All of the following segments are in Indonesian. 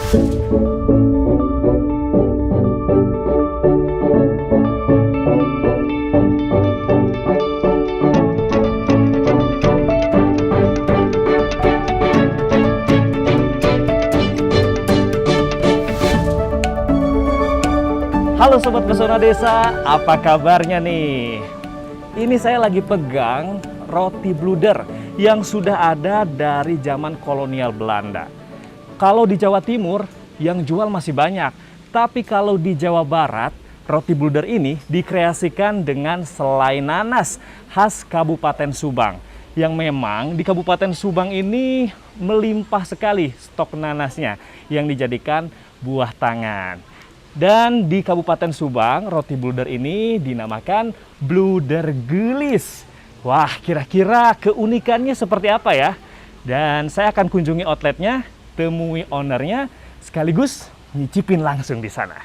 Halo Sobat Pesona Desa, apa kabarnya nih? Ini saya lagi pegang roti bluder yang sudah ada dari zaman kolonial Belanda. Kalau di Jawa Timur, yang jual masih banyak. Tapi kalau di Jawa Barat, roti bluder ini dikreasikan dengan selai nanas khas Kabupaten Subang. Yang memang di Kabupaten Subang ini melimpah sekali stok nanasnya yang dijadikan buah tangan. Dan di Kabupaten Subang, roti bluder ini dinamakan bluder gelis. Wah, kira-kira keunikannya seperti apa ya? Dan saya akan kunjungi outletnya, temui ownernya, sekaligus nyicipin langsung di sana.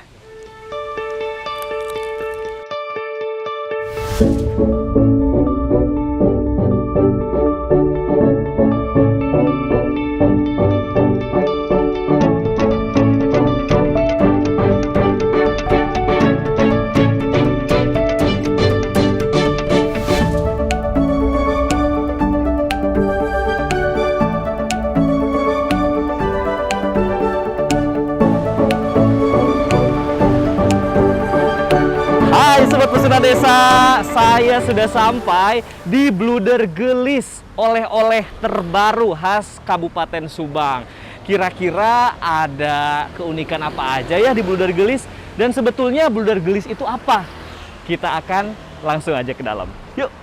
Hai Sobat Pesona Desa, saya sudah sampai di Bluder Gelis, oleh-oleh terbaru khas Kabupaten Subang. Kira-kira ada keunikan apa aja ya di Bluder Gelis? Dan sebetulnya Bluder Gelis itu apa? Kita akan langsung aja ke dalam. Yuk!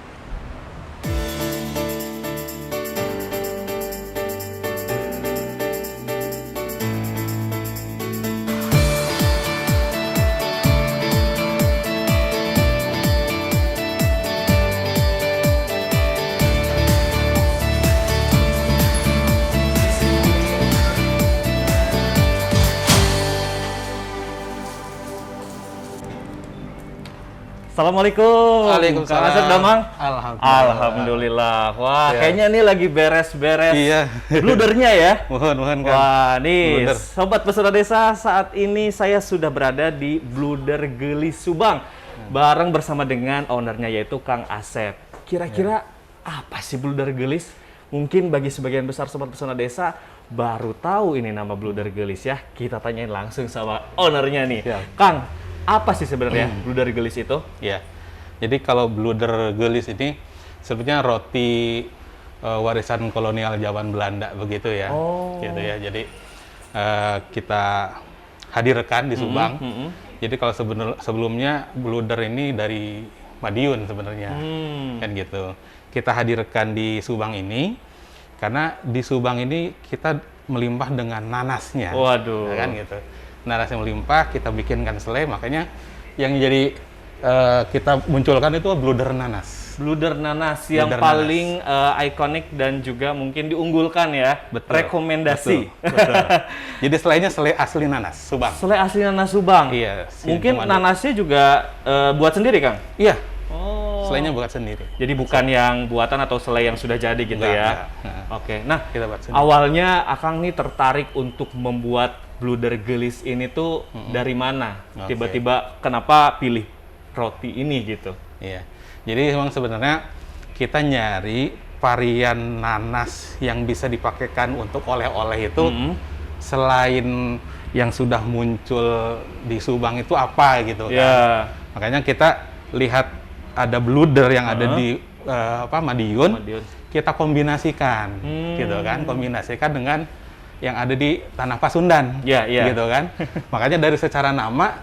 Assalamualaikum. Waalaikumsalam. Kang Asep Damang. Alhamdulillah. Wah, Ya. kayaknya ini lagi beres-beres Iya. bludernya ya. Mohon kan. Wah, nih Bluder. Sobat Pesona Desa, saat ini saya sudah berada di Bluder Gelis Subang bareng bersama dengan ownernya yaitu Kang Asep. Kira-kira apa sih Bluder Gelis? Mungkin bagi sebagian besar Sobat Pesona Desa baru tahu ini nama Bluder Gelis ya. Kita tanyain langsung sama ownernya nih. Ya. Kang, apa sih sebenarnya Bluder Gelis itu? Ya. Jadi kalau bluder gelis ini sebetulnya roti warisan kolonial zaman Belanda begitu ya. Oh. Gitu ya. Jadi kita hadirkan di Subang. Jadi kalau sebelumnya bluder ini dari Madiun sebenarnya. Kan gitu. Kita hadirkan di Subang ini karena di Subang ini kita melimpah dengan nanasnya. Waduh. Ya kan gitu. Nanasnya melimpah, kita bikinkan selai, makanya yang jadi kita munculkan itu bluder nanas. Bluder nanas yang Bluder paling ikonik dan juga mungkin diunggulkan ya. Betul. Rekomendasi. Betul. Jadi selainya selai asli nanas Subang. Selai asli nanas Subang. Iya. Mungkin Komando. nanasnya juga buat sendiri, Kang? Iya. Oh. Selainya buat sendiri. Jadi bukan yang buatan atau selai yang sudah jadi gitu Enggak, ya. enggak. Oke. Nah, Kita buat sendiri. awalnya Akang nih tertarik untuk membuat bluder gelis ini tuh dari mana? Oke. Tiba-tiba kenapa pilih roti ini gitu? Iya. Jadi memang sebenarnya kita nyari varian nanas yang bisa dipakaikan untuk oleh-oleh itu selain yang sudah muncul di Subang itu apa gitu kan. Ya. Makanya kita lihat ada bluder yang ada di Madiun, Madiun. kita kombinasikan gitu kan, kombinasikan dengan yang ada di Tanah Pasundan. Ya, ya. Gitu kan. Makanya dari secara nama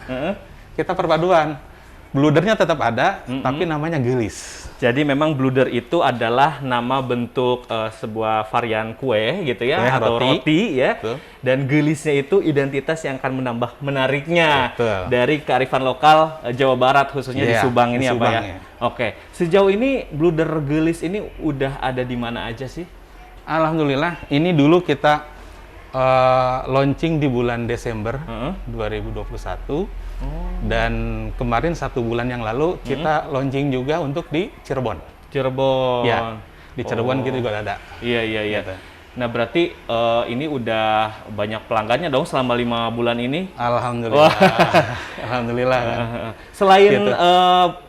kita perpaduan. Bludernya tetap ada, tapi namanya gelis. Jadi memang bluder itu adalah nama bentuk sebuah varian kue gitu ya, Kue, atau roti ya. Betul. Dan gelisnya itu identitas yang akan menambah menariknya Betul. dari kearifan lokal Jawa Barat khususnya di Iya, Subang ini di ya Pak ya. Subang, ya. Oke, sejauh ini bluder gelis ini udah ada di mana aja sih? Alhamdulillah, ini dulu kita launching di bulan Desember 2021. Dan kemarin 1 bulan yang lalu kita launching juga untuk di Cirebon. Cirebon. Ya, di Cirebon kita juga ada. Iya, iya, iya. Gitu. Nah, berarti ini udah banyak pelanggannya dong selama 5 bulan ini? Alhamdulillah. Alhamdulillah kan. Selain Gitu.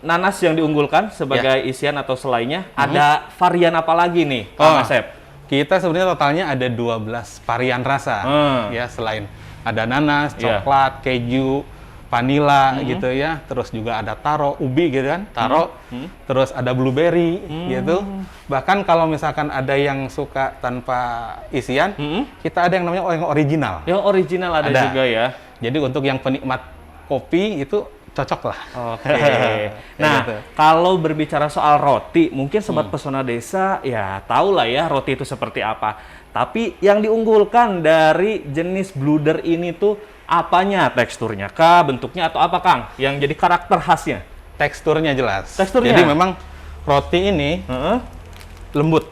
nanas yang diunggulkan sebagai isian atau selainya, ada varian apa lagi nih, Kang Asep? Kita sebenarnya totalnya ada 12 varian rasa. Ya, selain ada nanas, coklat, keju, vanila gitu ya, terus juga ada taro, ubi gitu kan, taro, terus ada blueberry gitu. Bahkan kalau misalkan ada yang suka tanpa isian, kita ada yang namanya yang original. Yang original ada juga ya. Jadi untuk yang penikmat kopi itu cocok lah. Oke. Nah, gitu. kalau berbicara soal roti, mungkin Sobat Pesona Desa ya tahu lah ya roti itu seperti apa. Tapi yang diunggulkan dari jenis bluder ini tuh apanya? Teksturnya kah, bentuknya, atau apa, Kang? Yang jadi karakter khasnya? Teksturnya jelas. Teksturnya? Jadi memang roti ini lembut.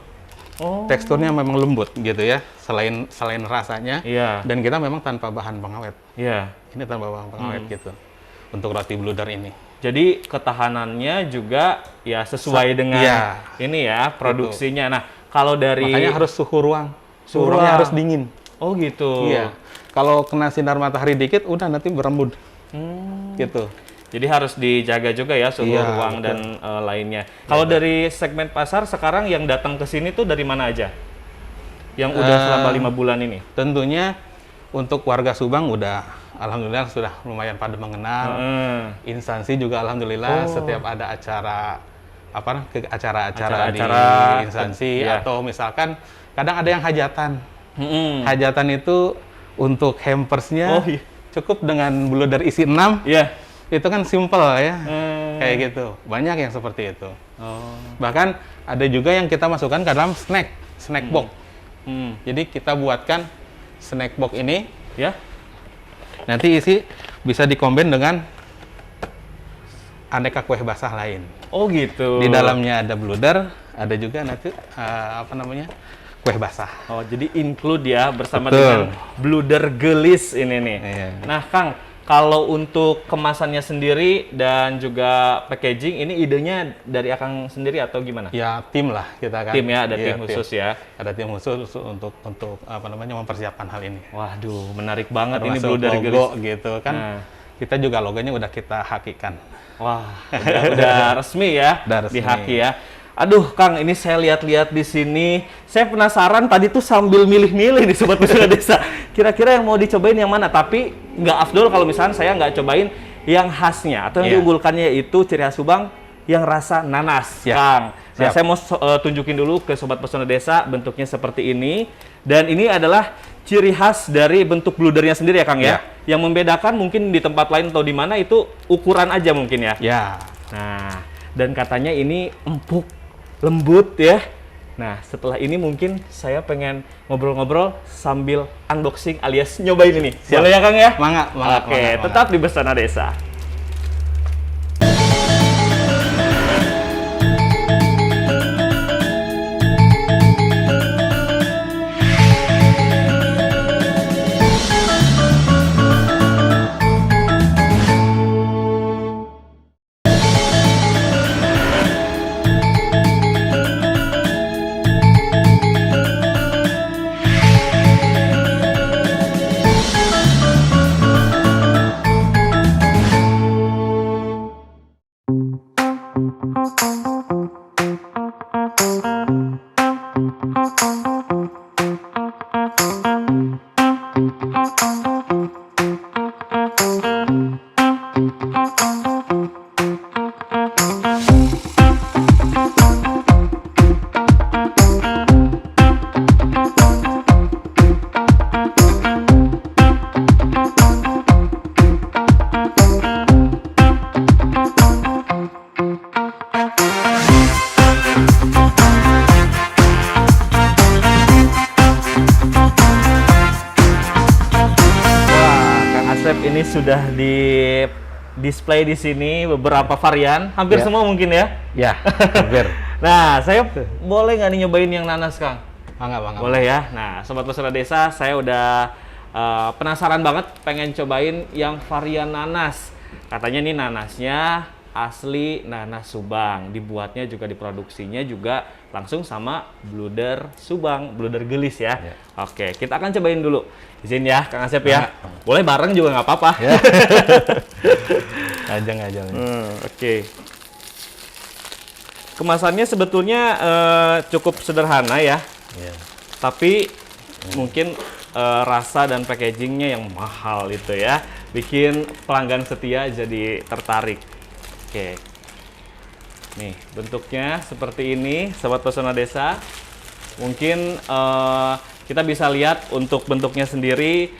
Oh. Teksturnya memang lembut gitu ya. Selain rasanya. Iya. Dan kita memang tanpa bahan pengawet. Iya. Ini tanpa bahan pengawet gitu. Untuk roti bluder ini. Jadi ketahanannya juga ya sesuai dengan ini ya produksinya. Nah, kalau dari Makanya harus suhu ruang. Suhu ruang. ruangnya harus dingin. Oh gitu. Iya. Kalau kena sinar matahari dikit, udah nanti berembun. Gitu. Jadi harus dijaga juga ya suhu ruang betul. dan lainnya. Kalau dari segmen pasar sekarang yang datang ke sini tuh dari mana aja? Yang udah selama 5 bulan ini? Tentunya untuk warga Subang udah alhamdulillah sudah lumayan pada mengenal. Instansi juga alhamdulillah setiap ada acara acara-acara di instansi atau misalkan kadang ada yang hajatan. Hajatan itu untuk hampersnya cukup dengan bluder isi 6. Iya. Itu kan simple ya. Kayak gitu. Banyak yang seperti itu. Bahkan ada juga yang kita masukkan ke dalam snack box. Jadi kita buatkan snack box ini Ya. nanti isi bisa dikombin dengan aneka kue basah lain. Oh gitu. Di dalamnya ada bluder, ada juga nanti kue basah. Oh, jadi include ya bersama Betul. dengan bluder gelis ini nih. Iya. Nah, Kang, kalau untuk kemasannya sendiri dan juga packaging, ini idenya dari Akang sendiri atau gimana? Ya tim lah kita kan. Tim ya, ada Iya, tim khusus ya. Ada tim khusus untuk mempersiapkan hal ini. Waduh, menarik banget ini Termasuk bluder logo gelis. gitu kan. Nah. Kita juga logonya udah kita hakikan. Wah, udah resmi ya, Udah resmi. dihaki ya. Aduh, Kang, ini saya lihat-lihat di sini. Saya penasaran tadi tuh sambil milih-milih nih Sobat Pesona Desa. Kira-kira yang mau dicobain yang mana? Tapi nggak afdol kalau misalnya saya nggak cobain yang khasnya atau yang diunggulkannya itu ciri khas Subang yang rasa nanas, Kang. Nah, saya mau tunjukin dulu ke Sobat Pesona Desa bentuknya seperti ini. Dan ini adalah ciri khas dari bentuk bludernya sendiri ya, Kang ya. Yang membedakan mungkin di tempat lain atau di mana itu ukuran aja mungkin ya. Ya. Nah, dan katanya ini empuk, lembut ya. Nah, setelah ini mungkin saya pengen ngobrol-ngobrol sambil unboxing alias nyobain ini. Siap. Boleh ya, Kang ya? Mangga. Oke, tetap di Pesona Desa. Ini sudah di display di sini beberapa varian, hampir semua mungkin ya. Ya, hampir. Nah, saya boleh nggak nih nyobain yang nanas, Kang? Mangga. Boleh ya. Nah, Sobat Pesona Desa, saya udah penasaran banget pengen cobain yang varian nanas. Katanya nih nanasnya asli nanas Subang. Dibuatnya juga diproduksinya juga langsung sama Bluder Subang, Bluder Gelis ya. Oke, kita akan cobain dulu. Izin ya, Kang Asep ya. Boleh bareng juga nggak apa-apa. Ya. Ajang. Oke. Kemasannya sebetulnya cukup sederhana ya. Tapi mungkin rasa dan packagingnya yang mahal itu ya, bikin pelanggan setia jadi tertarik. Oke, nih bentuknya seperti ini, Sobat Pesona Desa. Mungkin kita bisa lihat untuk bentuknya sendiri,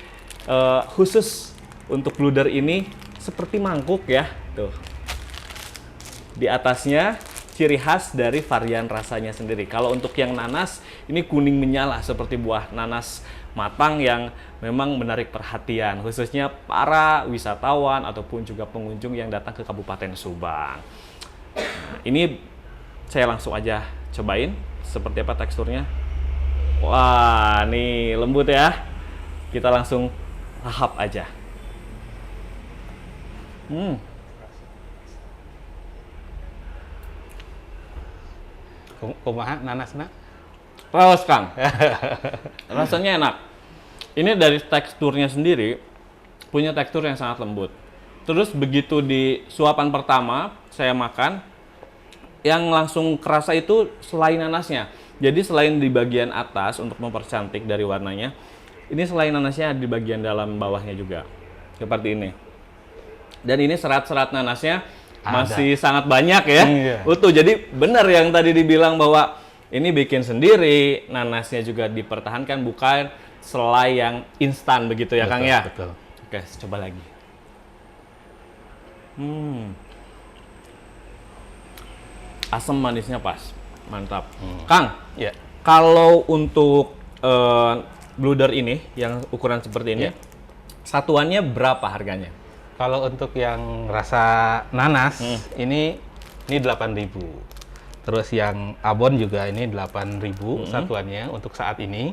khusus untuk bluder ini seperti mangkuk ya, tuh. Di atasnya ciri khas dari varian rasanya sendiri. Kalau untuk yang nanas, ini kuning menyala seperti buah nanas matang yang memang menarik perhatian, khususnya para wisatawan ataupun juga pengunjung yang datang ke Kabupaten Subang. Nah, ini saya langsung aja cobain seperti apa teksturnya. Wah, nih lembut ya. Kita langsung lahap aja. Kumaha nanasna? Raos, Kang. Rasanya enak. Ini dari teksturnya sendiri punya tekstur yang sangat lembut. Terus begitu di suapan pertama saya makan, yang langsung kerasa itu selain nanasnya. Jadi selain di bagian atas untuk mempercantik dari warnanya, ini selain nanasnya di bagian dalam bawahnya juga. Seperti ini. Dan ini serat-serat nanasnya masih sangat banyak ya. Utuh. Jadi benar yang tadi dibilang bahwa ini bikin sendiri, nanasnya juga dipertahankan, bukan selai yang instan begitu ya, Kang ya? Betul. Oke, coba lagi. Asam manisnya pas, mantap. Kang, Ya. kalau untuk bluder ini yang ukuran seperti ini, satuannya berapa harganya? Kalau untuk yang rasa nanas, ini 8.000. Terus yang abon juga ini 8.000 satuannya untuk saat ini.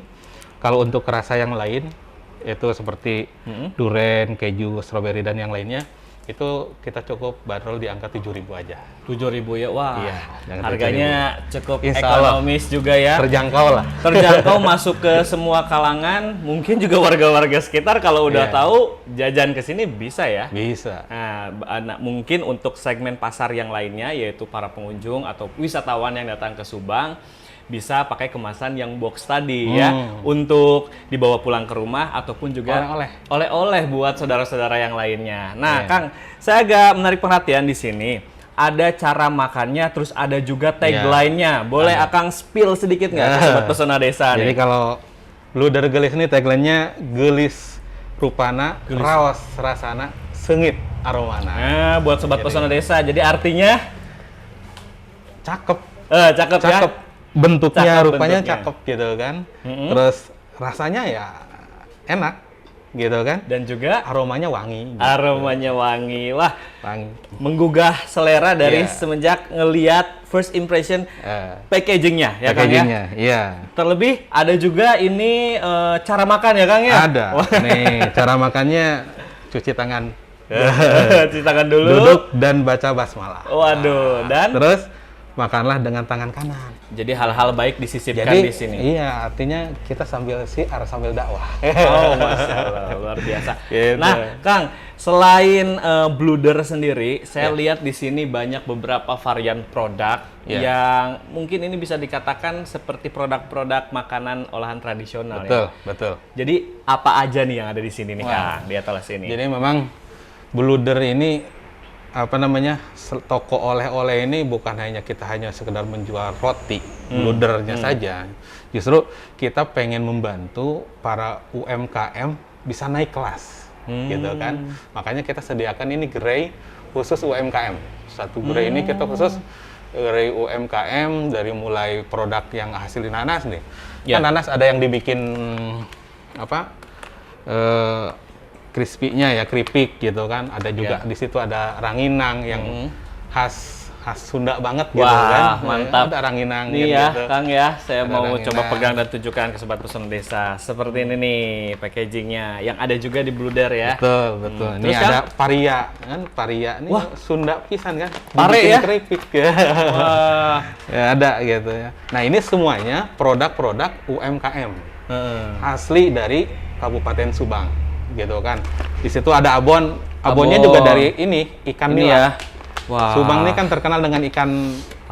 Kalau untuk rasa yang lain, itu seperti durian, keju, stroberi, dan yang lainnya, itu kita cukup bandrol di angka 7.000 aja. 7.000 ya? Wah, Iya, harganya cukup Insya Allah. ekonomis juga ya. Terjangkau lah. Terjangkau, masuk ke semua kalangan. Mungkin juga warga-warga sekitar kalau udah tahu jajan ke sini bisa ya. Bisa. Nah, mungkin untuk segmen pasar yang lainnya, yaitu para pengunjung atau wisatawan yang datang ke Subang, bisa pakai kemasan yang box tadi ya, untuk dibawa pulang ke rumah ataupun juga oleh-oleh buat saudara-saudara yang lainnya. Nah, Kang, saya agak menarik perhatian di sini. Ada cara makannya, terus ada juga tagline-nya. Boleh Akang spill sedikit nggak ke Sobat Pesona Desa nih? Jadi kalau Bluder Gelis ini tagline-nya gelis rupana, raos rasana, sengit aromana. Nah, buat Sobat Pesona Desa, jadi artinya cakep. Cakep ya? Bentuknya, Cakep rupanya bentuknya. cakep gitu kan. Terus rasanya ya enak gitu kan. Dan juga aromanya wangi. Gitu. Aromanya wangi. Wah, Wangi. menggugah selera dari semenjak ngelihat first impression packagingnya ya, Kang ya? Iya. Terlebih ada juga ini cara makan ya, Kang ya? Ada. Nih, cara makannya cuci tangan. Cuci tangan dulu. Duduk dan baca basmalah. Waduh, dan terus makanlah dengan tangan kanan. jadi hal-hal baik disisipkan di sini. Iya, artinya kita sambil siar sambil dakwah. Oh, Masya Allah, luar biasa. Gitu. Nah, Kang, selain bluder sendiri, saya lihat di sini banyak beberapa varian produk yang mungkin ini bisa dikatakan seperti produk-produk makanan olahan tradisional. Betul. Jadi apa aja nih yang ada di sini nih, Kang, di atas sini? Jadi memang bluder ini toko oleh-oleh ini bukan hanya sekedar menjual roti, bludernya saja. Justru kita pengen membantu para UMKM bisa naik kelas, gitu kan. Makanya kita sediakan ini gerai khusus UMKM. Satu gerai ini kita khusus gerai UMKM dari mulai produk yang hasil nanas nih. Kan nanas ada yang dibikin crispy-nya ya, keripik gitu kan. Ada juga di situ ada ranginang yang khas khas Sunda banget gitu Wah, kan. mantap. Ada ranginang Nih ya, gitu. Kang ya, saya Ada mau ranginang. coba pegang dan tunjukkan ke Sobat Pesona Desa. Seperti ini nih packagingnya, yang ada juga di Bluder ya. Betul, betul. Ini Terus, ada Kang? paria kan, paria ini Wah. Sunda pisan kan. Pare Dibikin ya? keripik ya. Wah. Ya, ada gitu ya. Nah, ini semuanya produk-produk UMKM. Asli dari Kabupaten Subang gitu kan. Di situ ada abonnya Abon. juga dari ini ikan Ini nila. ya. Wah. Subang ini kan terkenal dengan ikan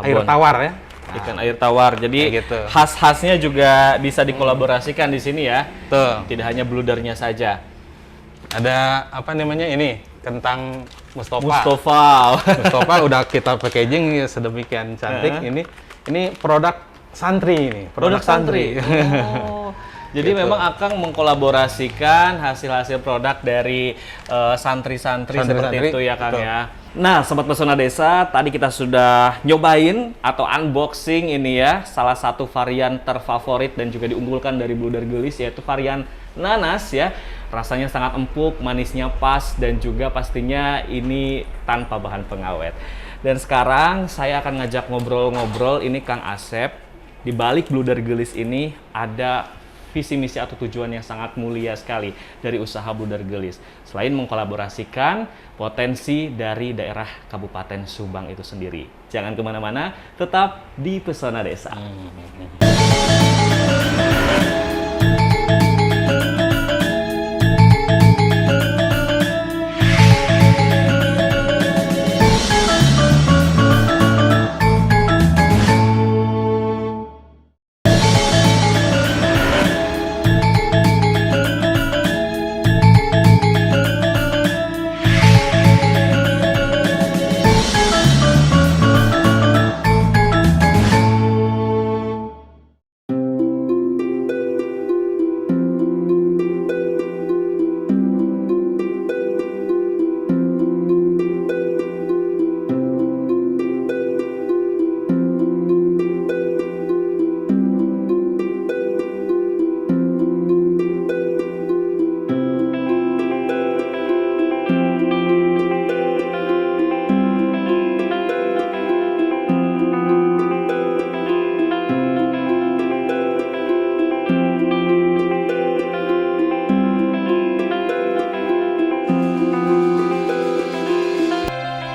air Abon. tawar ya. Ikan air tawar. Jadi Kayak gitu. khas-khasnya juga bisa dikolaborasikan di sini ya. Tuh, Tidak hanya bludernya saja. ada apa namanya ini? Kentang Mustofa. Mustofa. Mustofa udah kita packaging ya sedemikian cantik. Ini produk santri ini, Produk santri. Oh. Jadi Gitu. memang Akang mengkolaborasikan hasil-hasil produk dari santri-santri seperti Santri-santri, itu ya Kang betul. ya. Nah, Sobat Pesona Desa, tadi kita sudah nyobain atau unboxing ini ya, salah satu varian terfavorit dan juga diunggulkan dari Bluder Gelis, yaitu varian nanas ya. Rasanya sangat empuk, manisnya pas, dan juga pastinya ini tanpa bahan pengawet. Dan sekarang saya akan ngajak ngobrol-ngobrol ini Kang Asep. Di balik Bluder Gelis ini ada visi misi atau tujuan yang sangat mulia sekali dari usaha Bluder Gelis. Selain mengkolaborasikan potensi dari daerah Kabupaten Subang itu sendiri. Jangan kemana-mana, tetap di Pesona Desa.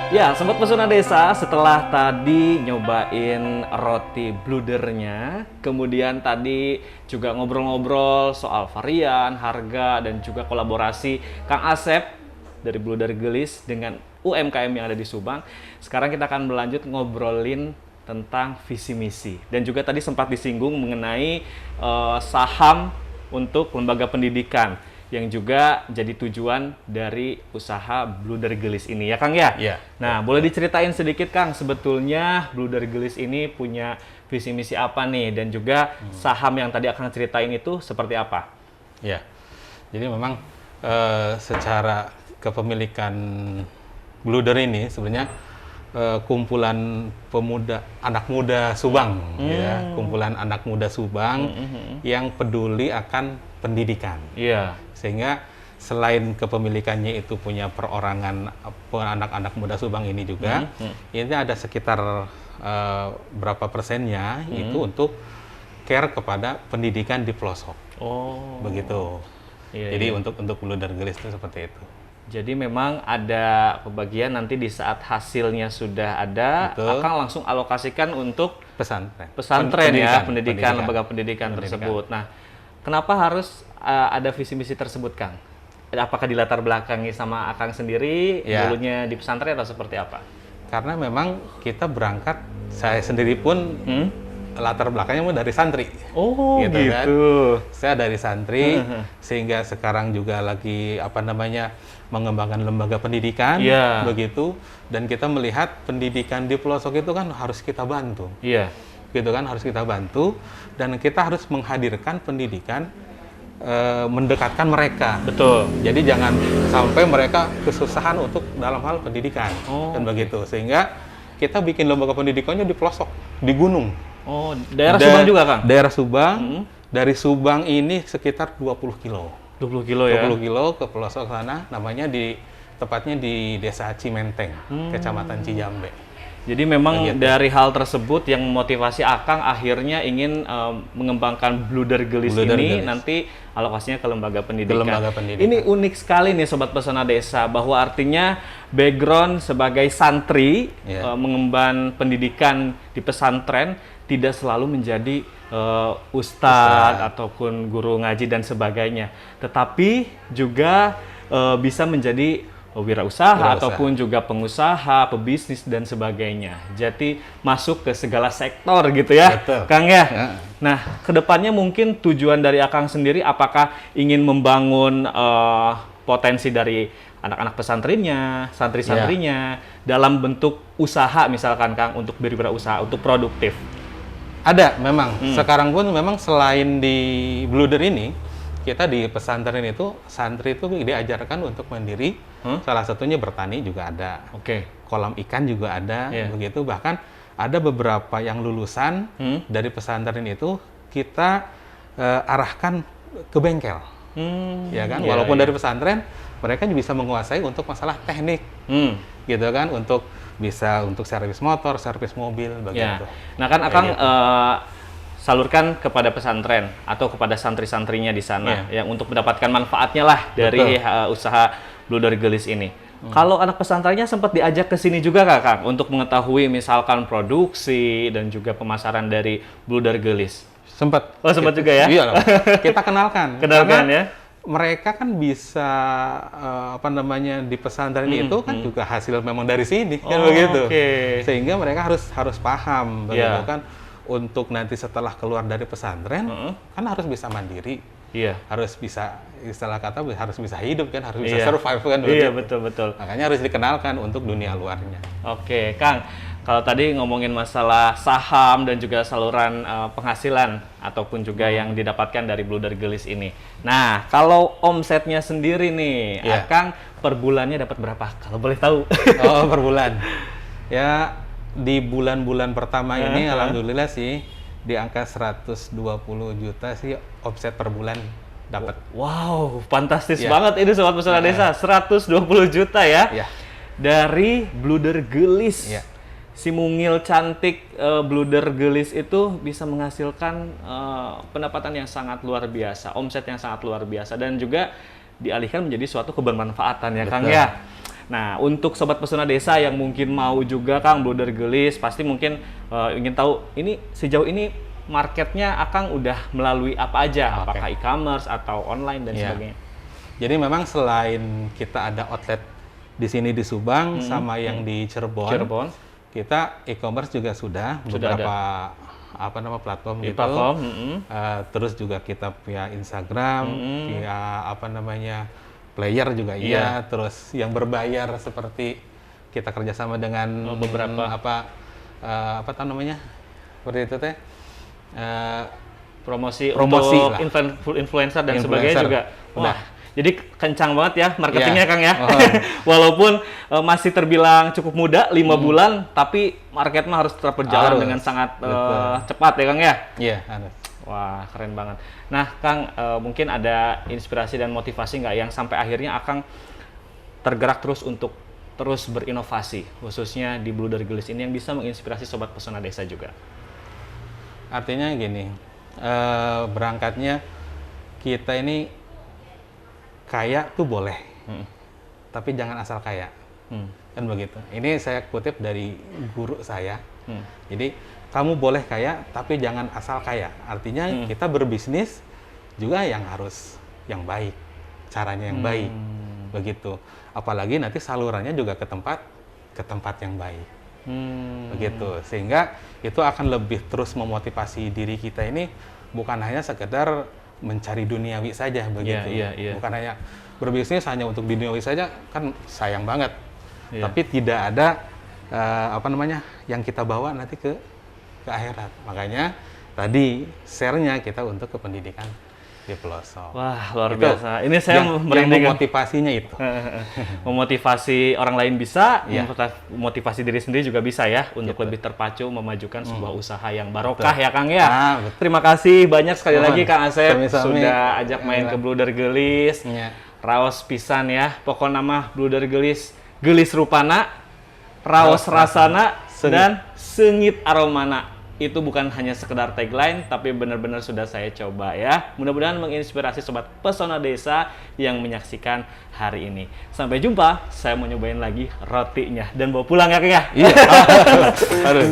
Ya, Sobat Pesona Desa, setelah tadi nyobain roti bludernya, kemudian tadi juga ngobrol-ngobrol soal varian, harga, dan juga kolaborasi Kang Asep dari Bluder Gelis dengan UMKM yang ada di Subang. Sekarang kita akan berlanjut ngobrolin tentang visi misi. Dan juga tadi sempat disinggung mengenai saham untuk lembaga pendidikan yang juga jadi tujuan dari usaha Bluder Gelis ini ya Kang ya? Iya. Nah, boleh diceritain sedikit Kang, sebetulnya Bluder Gelis ini punya visi misi apa nih, dan juga saham yang tadi Akang ceritain itu seperti apa? Ya. Jadi memang secara kepemilikan Bluder ini sebenarnya kumpulan anak muda Subang ya, kumpulan anak muda Subang yang peduli akan pendidikan. Iya. Sehingga selain kepemilikannya itu punya perorangan anak-anak muda Subang ini juga, ini ada sekitar berapa persennya itu untuk care kepada pendidikan di pelosok. Oh. Begitu. Iya, Jadi iya. untuk Bluder Gelis itu seperti itu. Jadi memang ada pembagian nanti di saat hasilnya sudah ada, Betul. Akang langsung alokasikan untuk Pesantren. pesantren ya, pendidikan, pendidikan. lembaga pendidikan tersebut. Nah, kenapa harus ada visi misi tersebut, Kang? Apakah dilatar belakangi sama Akang sendiri, Ya. dulunya di pesantren atau seperti apa? Karena memang kita berangkat, saya sendiri pun latar belakangnya mau dari santri. Oh, Gitu kan. Saya dari santri, sehingga sekarang juga lagi mengembangkan lembaga pendidikan, Iya. begitu. Dan kita melihat pendidikan di pelosok itu kan harus kita bantu, Iya. gitu kan, harus kita bantu. Dan kita harus menghadirkan pendidikan, mendekatkan mereka. Betul. Jadi jangan sampai mereka kesusahan untuk dalam hal pendidikan, Oh, dan begitu. Sehingga kita bikin lembaga pendidikannya di pelosok, di gunung. Oh, daerah Subang juga, Kang? Daerah Subang. Dari Subang ini sekitar 20 kilo. 20 kilo ya? 20 kilo ke pelosok sana, tepatnya di Desa Cimenteng, Kecamatan Cijambe. Jadi memang Begitu. dari hal tersebut yang memotivasi Akang akhirnya ingin mengembangkan Bluder Gelis Bluder ini, Gelis. nanti alokasinya ke lembaga pendidikan. Ke lembaga pendidikan. Ini unik sekali nih Sobat Pesona Desa, bahwa artinya background sebagai santri mengemban pendidikan di pesantren tidak selalu menjadi ustadz ataupun guru ngaji dan sebagainya, tetapi juga bisa menjadi wirausaha ataupun juga pengusaha, pebisnis dan sebagainya. Jadi masuk ke segala sektor gitu ya, Betul. Kang ya. Nah, kedepannya mungkin tujuan dari Akang sendiri apakah ingin membangun potensi dari anak-anak pesantrennya, santri-santrinya dalam bentuk usaha misalkan Kang, untuk berwirausaha, untuk produktif. Ada memang. Sekarang pun memang selain di Bluder ini, kita di pesantren itu santri itu diajarkan untuk mandiri. Salah satunya bertani juga ada. Kolam ikan juga ada. Begitu, bahkan ada beberapa yang lulusan dari pesantren itu kita arahkan ke bengkel. Ya kan, walaupun dari pesantren mereka juga bisa menguasai untuk masalah teknik. Gitu kan, untuk bisa untuk servis motor, servis mobil begitu. Nah kan Akang salurkan kepada pesantren atau kepada santri-santrinya di sana yang untuk mendapatkan manfaatnya lah dari usaha Bluder Gelis ini. Kalau anak pesantrennya sempat diajak ke sini juga Kang untuk mengetahui misalkan produksi dan juga pemasaran dari Bluder Gelis. Sempat. Oh, sempat juga ya? Iya, kita kenalkan. Kenalkan ya. Mereka kan bisa di pesantren itu kan juga hasil memang dari sini kan begitu. Sehingga mereka harus paham begitu kan. Untuk nanti setelah keluar dari pesantren kan harus bisa mandiri, harus bisa istilah kata harus bisa hidup kan, harus bisa survive kan. Iya, betul. Makanya harus dikenalkan untuk dunia luarnya. Oke, Kang. Kalau tadi ngomongin masalah saham dan juga saluran penghasilan ataupun juga yang didapatkan dari Bluder Gelis ini. Nah, kalau omsetnya sendiri nih, Akang per bulannya dapat berapa? Kalau boleh tahu. Oh, per bulan. Ya, di bulan-bulan pertama ini alhamdulillah sih di angka 120 juta sih omset per bulan dapat. Wow, fantastis banget ini Sobat Pesona Desa. 120 juta ya. Dari Bluder Gelis. Si mungil cantik Bluder Gelis itu bisa menghasilkan pendapatan yang sangat luar biasa, omset yang sangat luar biasa, dan juga dialihkan menjadi suatu kebermanfaatan ya Kang ya. Nah, untuk Sobat Pesona Desa yang mungkin mau juga Kang Bluder Gelis, pasti mungkin ingin tahu ini sejauh ini marketnya Akang udah melalui apa aja? Apakah e-commerce atau online dan sebagainya? Jadi memang selain kita ada outlet di sini di Subang sama yang di Cirebon, kita e-commerce juga sudah beberapa platform gitu. Terus juga kita via Instagram, via player juga terus yang berbayar seperti kita kerjasama dengan beberapa seperti itu teh promosi lah. Influencer dan sebagainya juga. Wah, jadi kencang banget ya marketingnya Kang ya. Walaupun masih terbilang cukup muda 5 bulan, tapi market mah harus tetap berjalan dengan sangat cepat ya Kang ya. Iya, harus. Wah, keren banget. Nah, Kang, mungkin ada inspirasi dan motivasi nggak yang sampai akhirnya Akang tergerak terus untuk terus berinovasi, khususnya di Bluder Gelis ini yang bisa menginspirasi Sobat Pesona Desa juga? Artinya gini, berangkatnya kita ini kaya tuh boleh, tapi jangan asal kaya, kan begitu. Ini saya kutip dari guru saya. Jadi kamu boleh kaya, tapi jangan asal kaya. Artinya kita berbisnis juga yang harus yang baik, caranya yang baik, begitu. Apalagi nanti salurannya juga ke tempat yang baik, begitu. Sehingga itu akan lebih terus memotivasi diri kita ini bukan hanya sekedar mencari duniawi saja, begitu. Bukan hanya berbisnis hanya untuk duniawi saja, kan sayang banget. Tapi tidak ada yang kita bawa nanti ke akhirat. Makanya tadi share-nya kita untuk ke pendidikan di pelosok. Wah, luar biasa. Ini saya yang memotivasinya itu. Memotivasi orang lain bisa, memotivasi diri sendiri juga bisa ya, untuk lebih terpacu memajukan sebuah usaha yang barokah ya Kang ya. Terima kasih banyak sekali lagi Kang Asep sudah ajak main ke Bluder Gelis. Raos pisan ya, pokok nama Bluder Gelis, gelis rupana, raos rasana, dan sengit aromana. Itu bukan hanya sekedar tagline, tapi benar-benar sudah saya coba ya. Mudah-mudahan menginspirasi Sobat Pesona Desa yang menyaksikan hari ini. Sampai jumpa, saya mau nyobain lagi rotinya. Dan bawa pulang ya, Kang ya? Iya. Aduh.